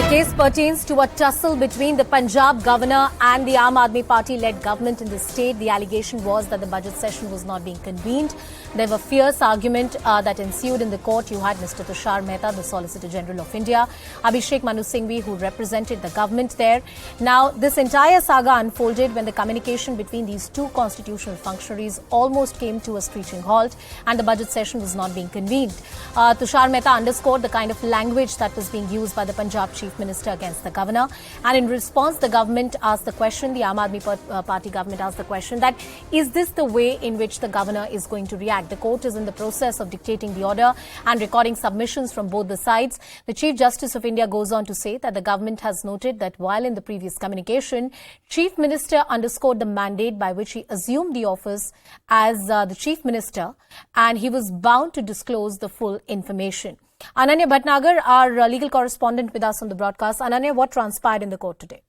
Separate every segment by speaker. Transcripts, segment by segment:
Speaker 1: Case pertains to a tussle between the Punjab governor and the Aam Aadmi Party-led government in the state. The allegation was that the budget session was not being convened. There was fierce argument that ensued in the court. You had Mr. Tushar Mehta, the Solicitor General of India, Abhishek Manu Singhvi, who represented the government there. Now, this entire saga unfolded when the communication between these two constitutional functionaries almost came to a screeching halt and the budget session was not being convened. Tushar Mehta underscored the kind of language that was being used by the Punjab Chief Minister against the governor, and in response the government asked the question, the Aam Aadmi Party government asked the question that is this the way in which the governor is going to react? The court is in the process of dictating the order and recording submissions from both the sides. The Chief Justice of India goes on to say that the government has noted that while in the previous communication, Chief Minister underscored the mandate by which he assumed the office as the Chief Minister, and he was bound to disclose the full information. Ananya Bhatnagar, our legal correspondent with us on the broadcast. Ananya, what transpired in the court today?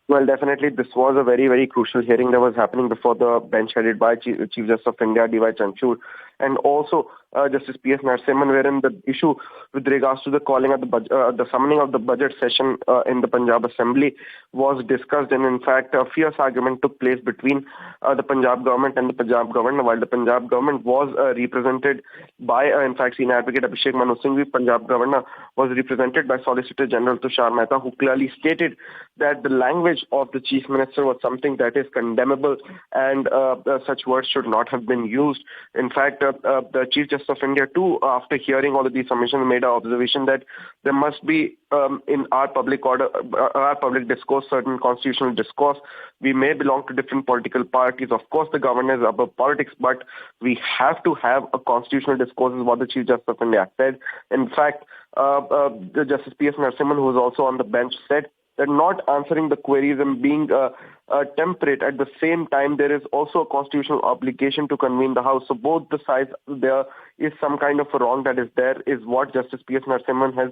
Speaker 2: Well, definitely, this was a very, very crucial hearing that was happening before the bench headed by Chief Justice of India, D.Y. Chanchud, and also Justice P.S. Narasimhan, wherein the issue with regards to the calling of the summoning of the budget session in the Punjab Assembly was discussed, and in fact, a fierce argument took place between the Punjab government and the Punjab government. While the Punjab government was represented by, in fact, Senior Advocate Abhishek Manu Singhvi, Punjab governor was represented by Solicitor General Tushar Mehta, who clearly stated that the language of the Chief Minister was something that is condemnable and such words should not have been used. In fact, the Chief Justice of India too, after hearing all of these submissions, made an observation that there must be in our public order, our public discourse, certain constitutional discourse. We may belong to different political parties. Of course, the government is above politics, but we have to have a constitutional discourse, is what the Chief Justice of India said. In fact, the Justice P.S. Narasimhan, who was also on the bench, said that not answering the queries and being temperate at the same time, there is also a constitutional obligation to convene the House. So both the sides, there is some kind of a wrong that is there, is what Justice P.S. Narasimhan has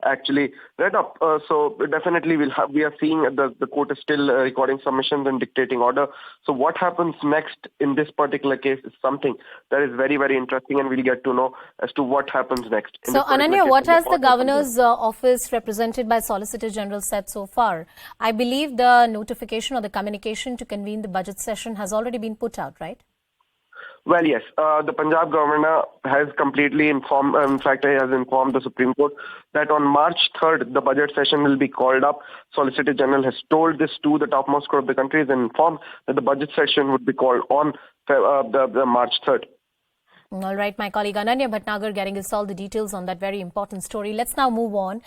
Speaker 2: actually read up. So definitely we are seeing the court is still recording submissions and dictating order. So what happens next in this particular case is something that is very, very interesting, and we'll get to know as to what happens next.
Speaker 1: So Ananya, what has the governor's office represented by Solicitor General said so far? I believe the notification or the communication to convene the budget session has already been put out, right?
Speaker 2: Well, yes. The Punjab governor has completely informed, in fact, he has informed the Supreme Court that on March 3rd, the budget session will be called up. Solicitor General has told this to the topmost court of the country, and informed that the budget session would be called on the March 3rd.
Speaker 1: All right, my colleague Ananya Bhatnagar getting us all the details on that very important story. Let's now move on.